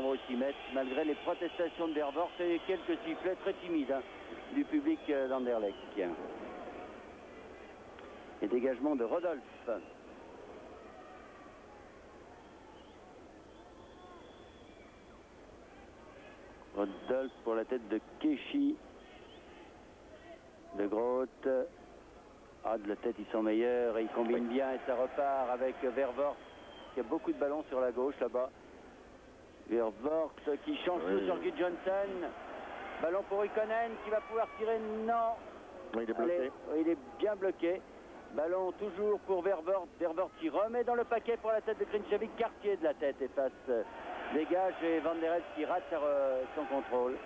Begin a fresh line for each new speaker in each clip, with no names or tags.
endroit où s'y mettre, malgré les protestations de Vervort et quelques sifflets très timides hein, du public d'Anderlecht. Et dégagement de Rodolphe. Rodolphe pour la tête de Keshi. De Groot. Ah, de la tête, ils sont meilleurs et ils combinent bien et ça repart avec Vervort qui a beaucoup de ballons sur la gauche là-bas. Vervort qui change tout sur Guy Johnson. Ballon pour Ikonen qui va pouvoir tirer. Non.
Oui, il est bloqué.
Allez, il est bien bloqué. Ballon toujours pour Vervort. Vervort qui remet dans le paquet pour la tête de Grinchevic. Cartier de la tête efface. Dégage et Van der Elst qui rate son contrôle.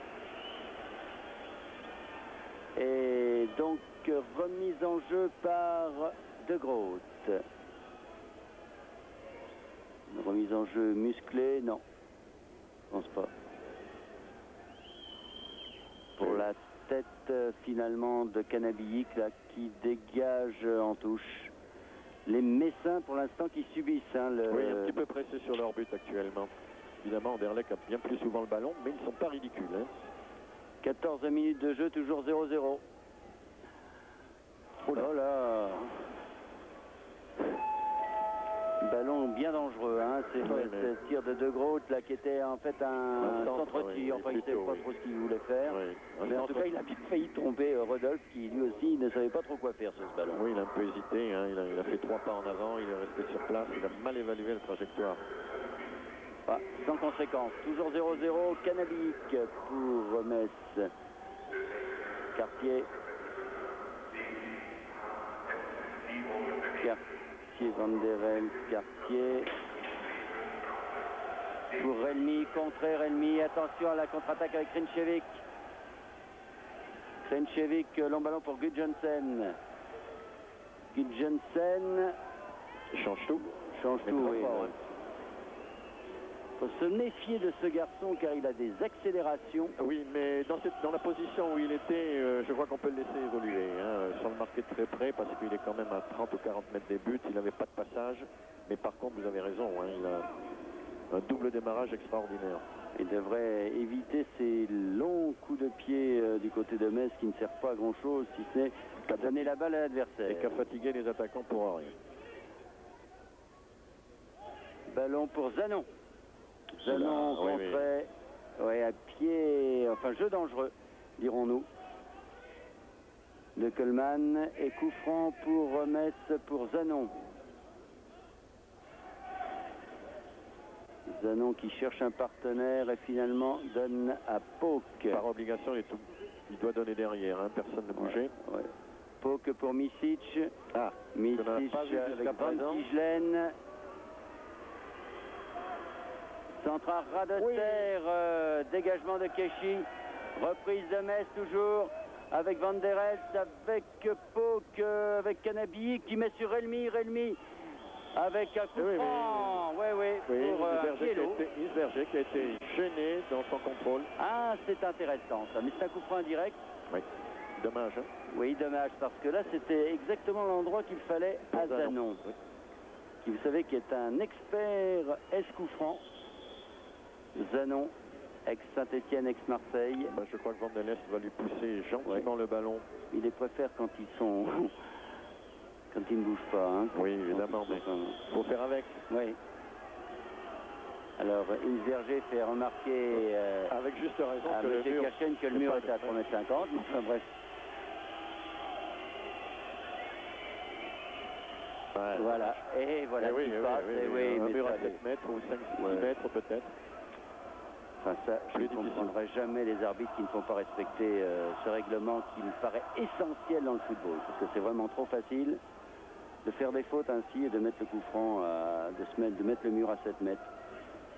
Et donc remise en jeu par De Groot. Une remise en jeu musclée, non. Je pense pas. Pour la tête finalement de Canabillic là qui dégage en touche. Les Messins pour l'instant qui subissent. Hein,
Oui, un petit peu pressés sur leur but actuellement. Évidemment, Anderlecht a bien plus souvent le ballon, mais ils ne sont pas ridicules. Hein.
14 minutes de jeu, toujours 0-0. Oh là. Ballon bien dangereux, hein. C'est ce tir de Groot là qui était en fait un centre-tir. Enfin, il ne savait pas trop ce qu'il voulait faire. Mais en tout cas, il a bien failli tromper Rodolphe qui lui aussi ne savait pas trop quoi faire sur ce ballon.
Oui, il a un peu hésité. Hein. Il a fait 3 pas en avant, il est resté sur place, il a mal évalué la trajectoire.
Ah, sans conséquence, toujours 0-0, Canabillic pour Metz. Cartier. Van der Elst, Cartier. Pour Relmi, contrer Relmi. Attention à la contre-attaque avec Grinchevic. Grinchevic, long ballon pour Gudjonsen. Gudjonsen.
Il change tout.
Change tout, oui. Il faut se méfier de ce garçon car il a des accélérations.
Oui, mais dans la position où il était, je crois qu'on peut le laisser évoluer, hein, sans le marquer de très près, parce qu'il est quand même à 30 ou 40 mètres des buts, il n'avait pas de passage. Mais par contre, vous avez raison, hein, il a un double démarrage extraordinaire.
Il devrait éviter ces longs coups de pied du côté de Metz qui ne servent pas à grand-chose, si ce n'est qu'à donner la balle à l'adversaire.
Et qu'à fatiguer les attaquants pour rien.
Ballon pour Zanon. Zanon contrait, à pied, enfin jeu dangereux, dirons-nous. De Coleman et coup franc pour Metz pour Zanon. Zanon qui cherche un partenaire et finalement donne à Pauk.
Par obligation, il doit donner derrière, hein, personne ne bougeait.
Pauk pour Micic. Micic avec Van Tichelen. Central ras de terre, dégagement de Keshi, reprise de Metz toujours, avec Van der Elst, avec Pauk, avec Canabillic qui met sur Relmi, avec un coup franc, pour
Isberger qui a été gêné dans son contrôle.
Ah, c'est intéressant ça, mais c'est un coup franc indirect.
Oui, dommage. Hein.
Oui, dommage, parce que là c'était exactement l'endroit qu'il fallait à Zanon, qui vous savez qui est un expert coup franc. Zanon, ex-Saint-Etienne, ex-Marseille.
Je crois que Van der Elst va lui pousser gentiment le ballon.
Il les préfère quand ils sont... quand ils ne bougent pas. Hein,
oui, évidemment, mais il faut faire avec.
Oui. Alors, Isberger fait remarquer
avec juste raison
à M. Kirchen que le mur était à 3,50 m. Enfin bref. Voilà. Et voilà ce qui passe.
Un mur à 7 mètres ou 5-6 mètres peut-être.
Enfin, ça, je ne comprendrai jamais les arbitres qui ne font pas respecter ce règlement qui me paraît essentiel dans le football. Parce que c'est vraiment trop facile de faire des fautes ainsi et de mettre le coup franc, de mettre le mur à 7 mètres.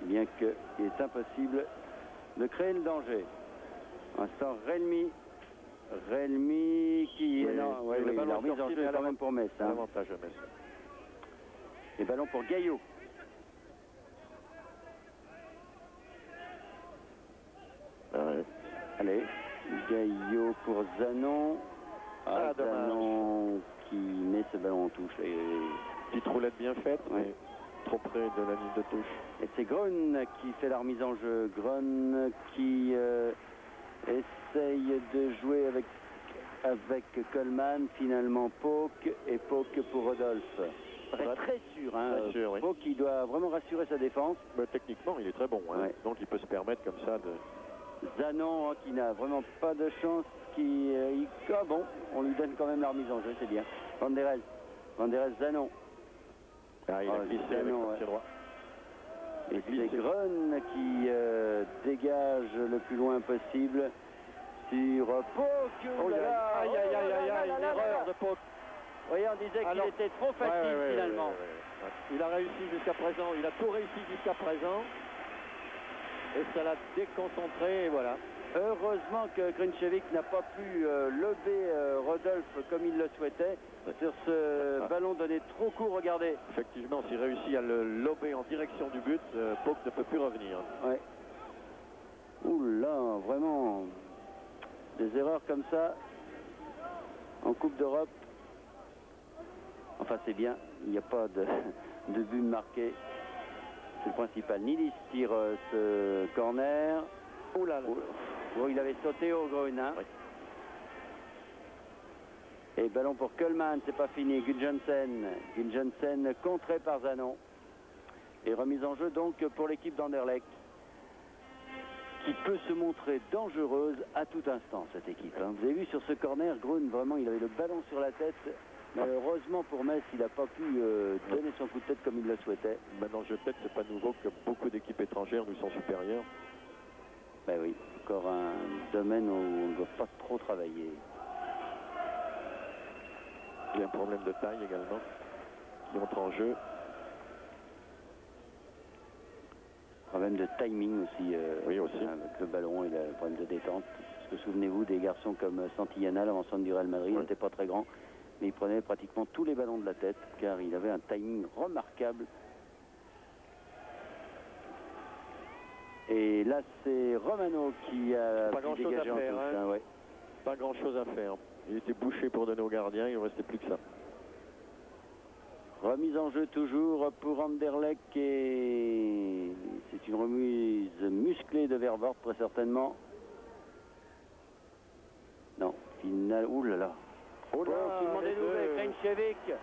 Bien qu'il est impossible de créer le danger. Instant Relmi qui... la remise en jeu est quand même pour Metz. Hein.
Avantage à Metz.
Et ballon pour Gaillot. Allez, Gaillot pour Zanon. Zanon qui met ce ballon en touche.
Petite roulette bien faite, mais trop près de la ligne de touche.
Et c'est Grun qui fait la remise en jeu. Grun qui essaye de jouer avec Coleman, finalement Pok, et Pok pour Rodolphe. Très sûr, hein.
Très sûr, oui.
Pok qui doit vraiment rassurer sa défense.
Mais techniquement, il est très bon, hein.
Ouais.
Donc il peut se permettre comme ça de...
Zanon, hein, qui n'a vraiment pas de chance, ah bon, on lui donne quand même la remise en jeu, c'est bien. Van der Elst, Zanon.
Ah, il a glissé avec son pied droit.
Et c'est Grun qui dégage le plus loin possible sur Pok.
Oh là là, aïe, aïe, aïe, aïe, aïe, l'erreur de Pok.
Oui, on disait qu'il était trop facile finalement.
Ouais. Il a réussi jusqu'à présent, il a tout réussi jusqu'à présent. Et ça l'a déconcentré, et voilà.
Heureusement que Grinchevik n'a pas pu lever Rodolphe comme il le souhaitait sur ce ballon donné trop court, regardez.
Effectivement, s'il réussit à le lober en direction du but, Pok ne peut plus revenir.
Ouais. Ouh là, vraiment, des erreurs comme ça en Coupe d'Europe. Enfin, c'est bien, il n'y a pas de but marqué. C'est le principal. Nilis tire ce corner.
Oh là là.
Oh, il avait sauté au Grun. Hein.
Oui.
Et ballon pour Coleman, c'est pas fini. Gunjonsen. Gunjonsen contré par Zanon. Et remise en jeu donc pour l'équipe d'Anderlecht, qui peut se montrer dangereuse à tout instant, cette équipe. Hein. Vous avez vu sur ce corner, Grun, vraiment, il avait le ballon sur la tête. Malheureusement pour Metz, il n'a pas pu donner son coup de tête comme il le souhaitait.
Maintenant, je tête, c'est pas nouveau que beaucoup d'équipes étrangères nous sont supérieures.
Ben oui, encore un domaine où on ne doit pas trop travailler.
Il y a un problème de taille également qui entre en jeu.
Problème de timing aussi.
Oui, aussi.
Avec le ballon et le problème de détente. Parce que souvenez-vous, des garçons comme Santillana, l'avancement du Real Madrid, n'était pas très grand. Mais il prenait pratiquement tous les ballons de la tête, car il avait un timing remarquable. Et là, c'est Romano qui a
pas grand chose à faire. Hein.
Ouais.
Pas grand chose à faire. Il était bouché pour donner au gardien, il ne restait plus que ça.
Remise en jeu toujours pour Anderlecht, et c'est une remise musclée de Vervoort, très certainement. Non, finale. Ouh là là.
Oh là,
finalement dénoué, Grinchevik.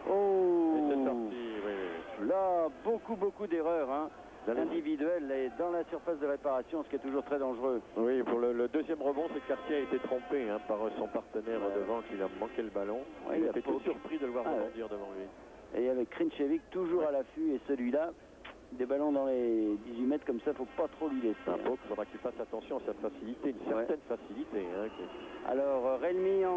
Oh, et c'est sorti, oui.
Là, beaucoup d'erreurs hein, individuelles et dans la surface de réparation, ce qui est toujours très dangereux.
Oui, pour le deuxième rebond, c'est que Cartier a été trompé hein, par son partenaire devant qui a manqué le ballon.
Ouais,
il était tout surpris de le voir rebondir devant lui.
Et avec Grinchevik toujours à l'affût, et celui-là, des ballons dans les 18 mètres comme ça, il ne faut pas trop lui laisser.
Il faudra qu'il fasse attention à cette facilité, une certaine facilité. Hein,
Alors, Relmi en